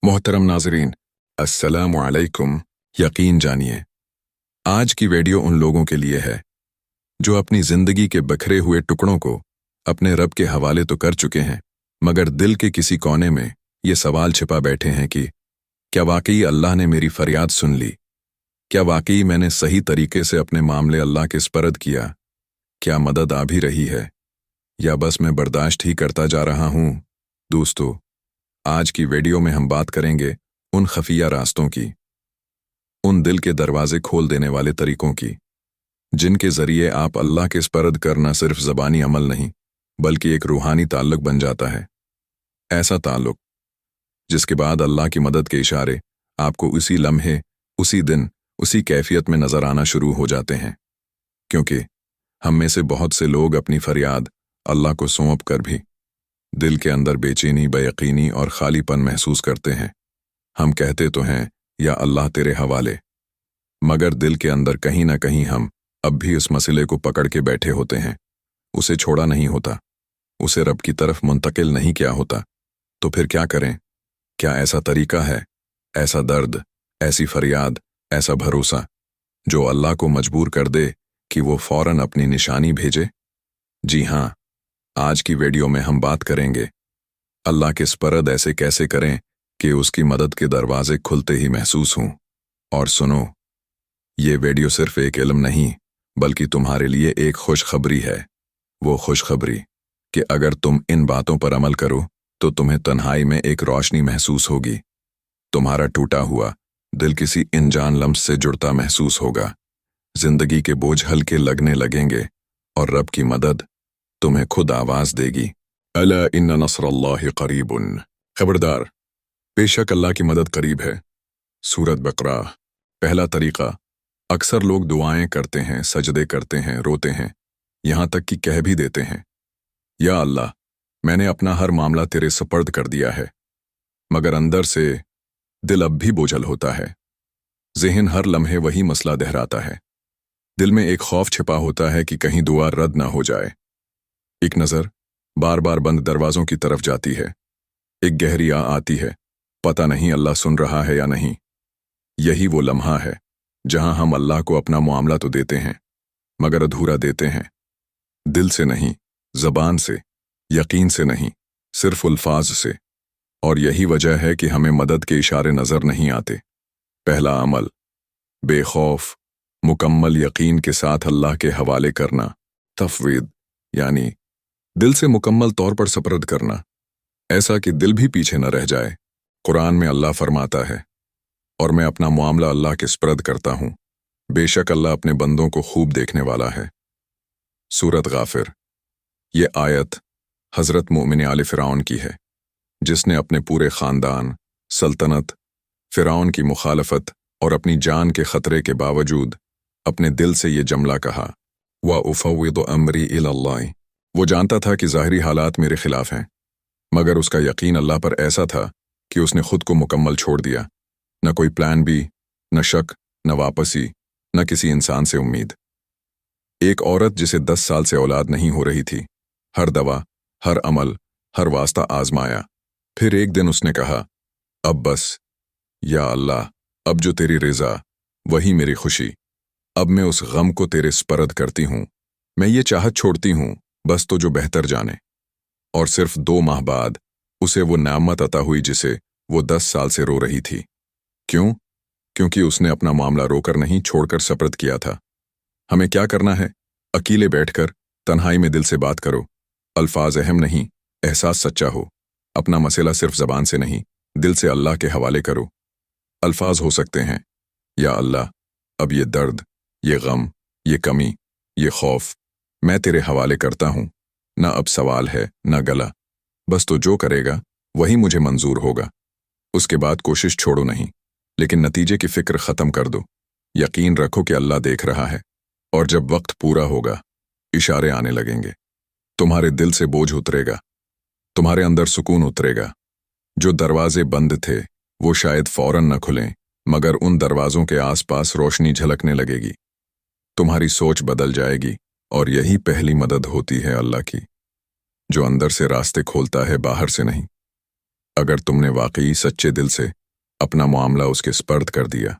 मोहतरम नाजरीन, अस्सलामु अलैकुम। यकीन जानिए, आज की वीडियो उन लोगों के लिए है जो अपनी जिंदगी के बिखरे हुए टुकड़ों को अपने रब के हवाले तो कर चुके हैं, मगर दिल के किसी कोने में ये सवाल छिपा बैठे हैं कि क्या वाकई अल्लाह ने मेरी फरियाद सुन ली? क्या वाकई मैंने सही तरीके से अपने मामले अल्लाह के स्पर्द किया? क्या मदद आ भी रही है या बस मैं बर्दाश्त ही करता जा रहा हूं? दोस्तों, आज की वीडियो में हम बात करेंगे उन खफिया रास्तों की, उन दिल के दरवाजे खोल देने वाले तरीकों की, जिनके जरिए आप अल्लाह के स्पर्द करना सिर्फ ज़बानी अमल नहीं बल्कि एक रूहानी ताल्लुक बन जाता है। ऐसा ताल्लुक जिसके बाद अल्लाह की मदद के इशारे आपको उसी लम्हे, उसी दिन, उसी कैफियत में नजर आना शुरू हो जाते हैं। क्योंकि हम में से बहुत से लोग अपनी फरियाद अल्लाह को सौंप कर भी दिल के अंदर बेचैनी, बेयकीनी और खालीपन महसूस करते हैं। हम कहते तो हैं या अल्लाह तेरे हवाले, मगर दिल के अंदर कहीं ना कहीं हम अब भी उस मसले को पकड़ के बैठे होते हैं। उसे छोड़ा नहीं होता, उसे रब की तरफ मुंतकिल नहीं किया होता। तो फिर क्या करें? क्या ऐसा तरीका है, ऐसा दर्द, ऐसी फरियाद, ऐसा भरोसा जो अल्लाह को मजबूर कर दे कि वो फौरन अपनी निशानी भेजे? जी हाँ, आज की वीडियो में हम बात करेंगे अल्लाह के स्पर्द ऐसे कैसे करें कि उसकी मदद के दरवाजे खुलते ही महसूस हों। और सुनो, ये वीडियो सिर्फ एक इल्म नहीं बल्कि तुम्हारे लिए एक खुशखबरी है। वो खुशखबरी कि अगर तुम इन बातों पर अमल करो तो तुम्हें तन्हाई में एक रोशनी महसूस होगी। तुम्हारा टूटा हुआ दिल किसी अनजान लम्स से जुड़ता महसूस होगा। जिंदगी के बोझ हल्के लगने लगेंगे और रब की मदद तुम्हें खुद आवाज देगी। अला इन्ना नस्रल्लाहि करीबुन। खबरदार, बेशक अल्लाह की मदद करीब है। सूरत बकरा। पहला तरीका, अक्सर लोग दुआएं करते हैं, सजदे करते हैं, रोते हैं, यहां तक कि कह भी देते हैं, या अल्लाह, मैंने अपना हर मामला तेरे सुपर्द कर दिया है, मगर अंदर से दिल अब भी बोझल होता है। ज़हन हर लम्हे वही मसला दोहराता है। दिल में एक खौफ छिपा होता है कि कहीं दुआ रद्द ना हो जाए। एक नज़र बार बार बंद दरवाजों की तरफ जाती है। एक गहरी आ आती है, पता नहीं अल्लाह सुन रहा है या नहीं। यही वो लम्हा है जहां हम अल्लाह को अपना मामला तो देते हैं, मगर अधूरा देते हैं। दिल से नहीं, ज़बान से, यकीन से नहीं, सिर्फ अल्फाज से। और यही वजह है कि हमें मदद के इशारे नज़र नहीं आते। पहला अमल, बेखौफ, मुकम्मल यकीन के साथ अल्लाह के हवाले करना। तफवीद यानी दिल से मुकम्मल तौर पर सपर्द करना, ऐसा कि दिल भी पीछे न रह जाए। कुरान में अल्लाह फरमाता है, और मैं अपना मामला अल्लाह के स्पर्द करता हूँ, बेशक अल्लाह अपने बंदों को खूब देखने वाला है। सूरत गाफिर। ये आयत हज़रत मोमिन आले फ़िरौन की है, जिसने अपने पूरे ख़ानदान, सल्तनत, फ़िरौन की मुखालफत और अपनी जान के ख़तरे के बावजूद अपने दिल से ये जुमला कहा, व उफ़व्विदु अम्री इलल्लाह। वो जानता था कि ज़ाहिरी हालात मेरे खिलाफ हैं, मगर उसका यकीन अल्लाह पर ऐसा था कि उसने खुद को मुकम्मल छोड़ दिया। न कोई प्लान बी, न शक, न वापसी, न किसी इंसान से उम्मीद। एक औरत जिसे 10 साल से औलाद नहीं हो रही थी, हर दवा, हर अमल, हर वास्ता आजमाया। फिर एक दिन उसने कहा, अब बस, या अल्लाह, अब जो तेरी रिज़ा वही मेरी खुशी। अब मैं उस गम को तेरे स्पर्द करती हूँ। मैं ये चाहत छोड़ती हूँ, बस तो जो बेहतर जाने। और सिर्फ 2 माह बाद उसे वो नेमत अता हुई जिसे वो 10 साल से रो रही थी। क्यों? क्योंकि उसने अपना मामला रोकर नहीं, छोड़कर सपर्द किया था। हमें क्या करना है? अकेले बैठकर तन्हाई में दिल से बात करो। अल्फाज अहम नहीं, एहसास सच्चा हो। अपना मसला सिर्फ ज़बान से नहीं, दिल से अल्लाह के हवाले करो। अल्फाज हो सकते हैं, या अल्लाह, अब ये दर्द, ये गम, ये कमी, ये खौफ मैं तेरे हवाले करता हूँ। न अब सवाल है, न गला, बस तो जो करेगा वही मुझे मंजूर होगा। उसके बाद कोशिश छोड़ो नहीं, लेकिन नतीजे की फिक्र ख़त्म कर दो। यकीन रखो कि अल्लाह देख रहा है, और जब वक्त पूरा होगा, इशारे आने लगेंगे। तुम्हारे दिल से बोझ उतरेगा, तुम्हारे अंदर सुकून उतरेगा। जो दरवाजे बंद थे वो शायद फौरन न खुलें, मगर उन दरवाज़ों के आसपास रोशनी झलकने लगेगी। तुम्हारी सोच बदल जाएगी, और यही पहली मदद होती है अल्लाह की, जो अंदर से रास्ते खोलता है, बाहर से नहीं। अगर तुमने वाकई सच्चे दिल से अपना मामला उसके स्पर्द कर दिया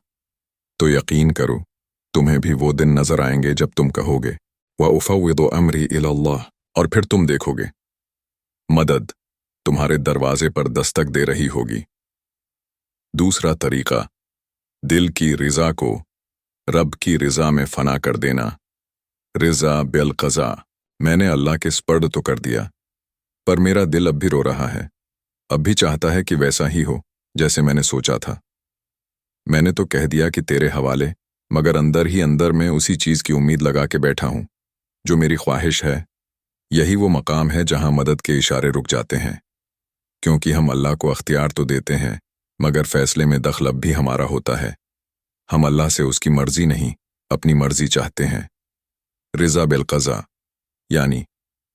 तो यकीन करो तुम्हें भी वो दिन नजर आएंगे जब तुम कहोगे व उफव्विदु अमरी इलल्लाह, और फिर तुम देखोगे मदद तुम्हारे दरवाजे पर दस्तक दे रही होगी। दूसरा तरीका, दिल की रिजा को रब की रिजा में फना कर देना। रिजा बिल क़ज़ा, मैंने अल्लाह के स्पर्द तो कर दिया, पर मेरा दिल अब भी रो रहा है, अब भी चाहता है कि वैसा ही हो जैसे मैंने सोचा था। मैंने तो कह दिया कि तेरे हवाले, मगर अंदर ही अंदर मैं उसी चीज़ की उम्मीद लगा के बैठा हूं जो मेरी ख्वाहिश है। यही वो मकाम है जहां मदद के इशारे रुक जाते हैं, क्योंकि हम अल्लाह को अख्तियार तो देते हैं मगर फैसले में दखल अब भी हमारा होता है। हम अल्लाह से उसकी मर्जी नहीं, अपनी मर्जी चाहते हैं। रिजा बिल क़ज़ा यानी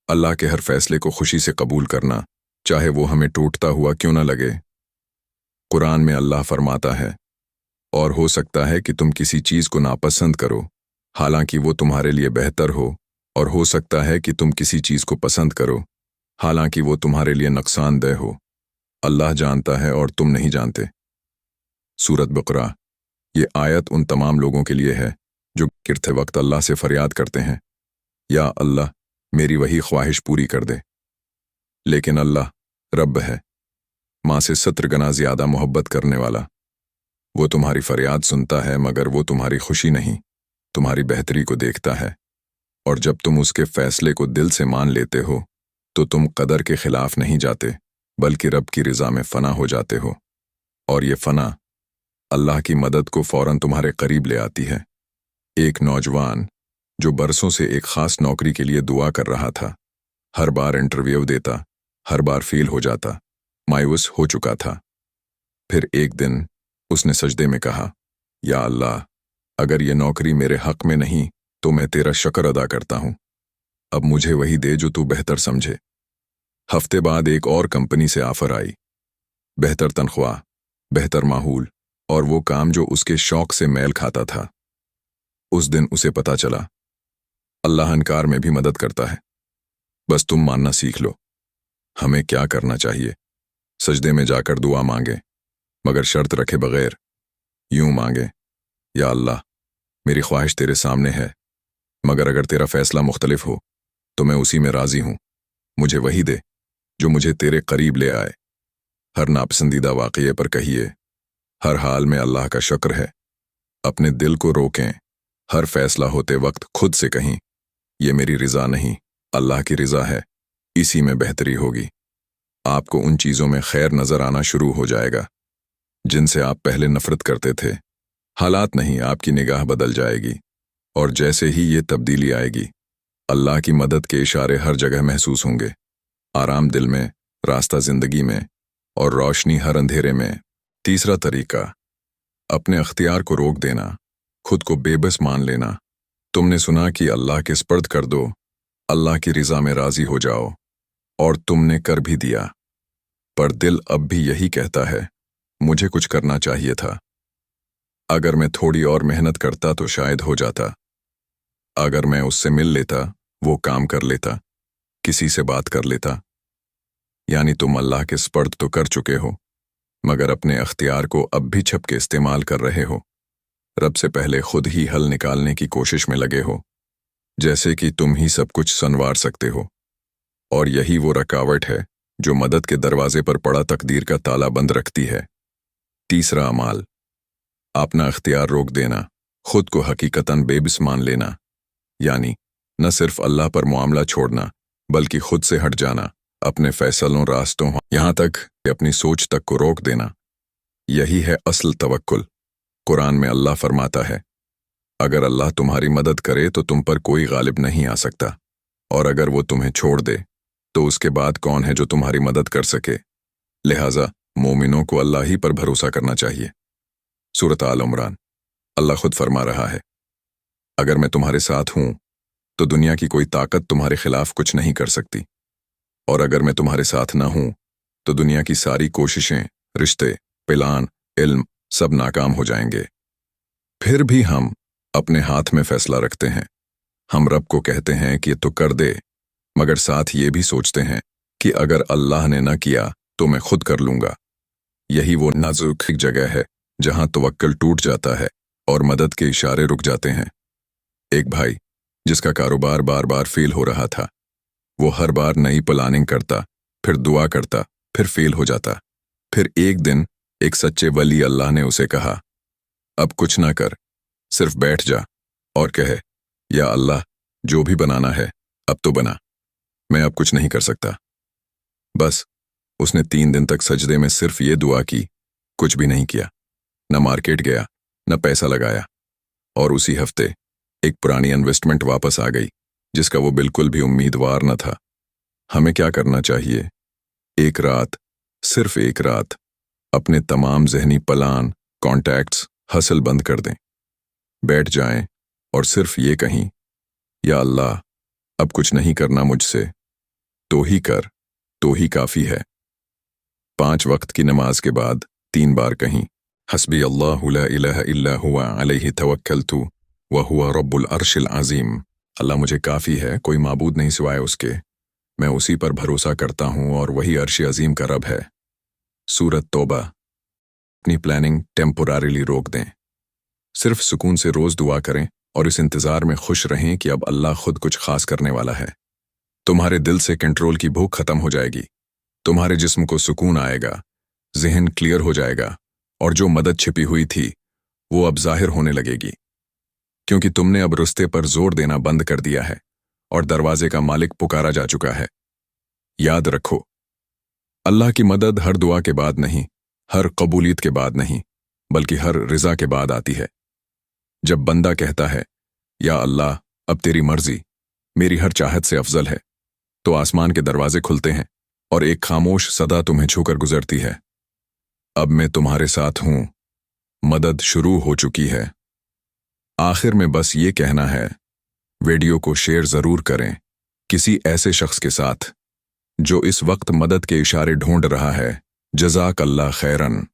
अल्लाह के हर फैसले को खुशी से कबूल करना, चाहे वो हमें टूटता हुआ क्यों न लगे। कुरान में अल्लाह फरमाता है, और हो सकता है कि तुम किसी चीज़ को नापसंद करो हालांकि वो तुम्हारे लिए बेहतर हो, और हो सकता है कि तुम किसी चीज़ को पसंद करो हालांकि वो तुम्हारे लिए नुकसानदेह हो। अल्लाह जानता है और तुम नहीं जानते। सूरत बकरा। ये आयत उन तमाम लोगों के लिए है जो गिरते वक्त अल्लाह से फरियाद करते हैं, या अल्लाह मेरी वही ख्वाहिश पूरी कर दे। लेकिन अल्लाह रब है, माँ से 70 गुना ज़्यादा मोहब्बत करने वाला। वो तुम्हारी फरियाद सुनता है मगर वो तुम्हारी खुशी नहीं, तुम्हारी बेहतरी को देखता है। और जब तुम उसके फैसले को दिल से मान लेते हो तो तुम कदर के खिलाफ नहीं जाते बल्कि रब की रिजा में फना हो जाते हो, और ये फना अल्लाह की मदद को फौरन तुम्हारे करीब ले आती है। एक नौजवान जो बरसों से एक खास नौकरी के लिए दुआ कर रहा था, हर बार इंटरव्यू देता, हर बार फेल हो जाता, मायूस हो चुका था। फिर एक दिन उसने सजदे में कहा, या अल्लाह, अगर ये नौकरी मेरे हक में नहीं तो मैं तेरा शुक्र अदा करता हूं। अब मुझे वही दे जो तू बेहतर समझे। हफ्ते बाद एक और कंपनी से ऑफर आई, बेहतर तनख्वाह, बेहतर माहौल और वो काम जो उसके शौक से मेल खाता था। उस दिन उसे पता चला अल्लाह इनकार में भी मदद करता है, बस तुम मानना सीख लो। हमें क्या करना चाहिए? सजदे में जाकर दुआ मांगे, मगर शर्त रखे बगैर। यूं मांगे, या अल्लाह, मेरी ख्वाहिश तेरे सामने है, मगर अगर तेरा फैसला मुख्तलिफ हो तो मैं उसी में राजी हूं। मुझे वही दे जो मुझे तेरे करीब ले आए। हर नापसंदीदा वाक़ये पर कहिए, हर हाल में अल्लाह का शुक्र है। अपने दिल को रोकें, हर फैसला होते वक्त खुद से कहीं, ये मेरी रिजा नहीं, अल्लाह की रिजा है, इसी में बेहतरी होगी। आपको उन चीज़ों में खैर नजर आना शुरू हो जाएगा जिनसे आप पहले नफरत करते थे। हालात नहीं, आपकी निगाह बदल जाएगी, और जैसे ही ये तब्दीली आएगी, अल्लाह की मदद के इशारे हर जगह महसूस होंगे। आराम दिल में, रास्ता जिंदगी में, और रोशनी हर अंधेरे में। तीसरा तरीका, अपने अख्तियार को रोक देना, खुद को बेबस मान लेना। तुमने सुना कि अल्लाह के स्पर्द कर दो, अल्लाह की रिजा में राजी हो जाओ, और तुमने कर भी दिया, पर दिल अब भी यही कहता है, मुझे कुछ करना चाहिए था। अगर मैं थोड़ी और मेहनत करता तो शायद हो जाता। अगर मैं उससे मिल लेता, वो काम कर लेता, किसी से बात कर लेता। यानी तुम अल्लाह के स्पर्द तो कर चुके हो, मगर अपने अख्तियार को अब भी छप के इस्तेमाल कर रहे हो। रब से पहले खुद ही हल निकालने की कोशिश में लगे हो, जैसे कि तुम ही सब कुछ संवार सकते हो। और यही वो रुकावट है जो मदद के दरवाजे पर पड़ा तकदीर का ताला बंद रखती है। तीसरा अमाल, अपना अख्तियार रोक देना, खुद को हकीकतन बेबस मान लेना। यानी न सिर्फ अल्लाह पर मामला छोड़ना बल्कि खुद से हट जाना, अपने फैसलों, रास्तों, यहाँ तक कि अपनी सोच तक को रोक देना। यही है असल तवक्कुल। कुरान में अल्लाह फरमाता है, अगर अल्लाह तुम्हारी मदद करे तो तुम पर कोई गालिब नहीं आ सकता, और अगर वो तुम्हें छोड़ दे तो उसके बाद कौन है जो तुम्हारी मदद कर सके। लिहाजा मोमिनों को अल्लाह ही पर भरोसा करना चाहिए। सूरत आल इमरान। अल्लाह खुद फरमा रहा है, अगर मैं तुम्हारे साथ हूं तो दुनिया की कोई ताकत तुम्हारे खिलाफ कुछ नहीं कर सकती, और अगर मैं तुम्हारे साथ ना हूं तो दुनिया की सारी कोशिशें, रिश्ते, प्लान, इल्म सब नाकाम हो जाएंगे। फिर भी हम अपने हाथ में फैसला रखते हैं। हम रब को कहते हैं कि तो कर दे, मगर साथ ये भी सोचते हैं कि अगर अल्लाह ने न किया तो मैं खुद कर लूंगा। यही वो नाजुक जगह है जहां तवक्कल टूट जाता है और मदद के इशारे रुक जाते हैं। एक भाई जिसका कारोबार बार बार फेल हो रहा था, वो हर बार नई प्लानिंग करता, फिर दुआ करता, फिर फेल हो जाता। फिर एक दिन एक सच्चे वली अल्लाह ने उसे कहा, अब कुछ ना कर, सिर्फ बैठ जा और कहे, या अल्लाह, जो भी बनाना है अब तो बना, मैं अब कुछ नहीं कर सकता। बस उसने 3 दिन तक सजदे में सिर्फ ये दुआ की, कुछ भी नहीं किया, न मार्केट गया, न पैसा लगाया। और उसी हफ्ते एक पुरानी इन्वेस्टमेंट वापस आ गई जिसका वो बिल्कुल भी उम्मीदवार न था। हमें क्या करना चाहिए? एक रात, सिर्फ एक रात, अपने तमाम ज़हनी प्लान, कॉन्टैक्ट्स, हसल बंद कर दें। बैठ जाएं और सिर्फ ये कहीं, या अल्लाह, अब कुछ नहीं करना मुझसे, तो ही कर, तो ही काफ़ी है। 5 वक्त की नमाज के बाद 3 बार कहीं, हस्बी अल्लाहु ला इलाहा इल्ला हुवा अलैहि तवक्कलतु व हुवा रब्बुल अर्शिल अज़ीम। अल्लाह मुझे काफ़ी है, कोई माबूद नहीं सिवाय उसके, मैं उसी पर भरोसा करता हूँ और वही अर्श अज़ीम का रब है। सूरत तौबा। अपनी प्लानिंग टेम्पोरारीली रोक दें। सिर्फ सुकून से रोज़ दुआ करें और इस इंतज़ार में खुश रहें कि अब अल्लाह खुद कुछ खास करने वाला है। तुम्हारे दिल से कंट्रोल की भूख खत्म हो जाएगी, तुम्हारे जिस्म को सुकून आएगा, ज़हन क्लियर हो जाएगा और जो मदद छिपी हुई थी वो अब ज़ाहिर होने लगेगी, क्योंकि तुमने अब रुस्ते पर जोर देना बंद कर दिया है और दरवाजे का मालिक पुकारा जा चुका है। याद रखो, अल्लाह की मदद हर दुआ के बाद नहीं, हर कबूलियत के बाद नहीं, बल्कि हर रिज़ा के बाद आती है। जब बंदा कहता है, या अल्लाह, अब तेरी मर्जी मेरी हर चाहत से अफजल है, तो आसमान के दरवाजे खुलते हैं और एक खामोश सदा तुम्हें छूकर गुजरती है, अब मैं तुम्हारे साथ हूं, मदद शुरू हो चुकी है। आखिर में बस ये कहना है, वीडियो को शेयर ज़रूर करें किसी ऐसे शख्स के साथ जो इस वक्त मदद के इशारे ढूंढ रहा है। जज़ाक अल्लाह खैरन।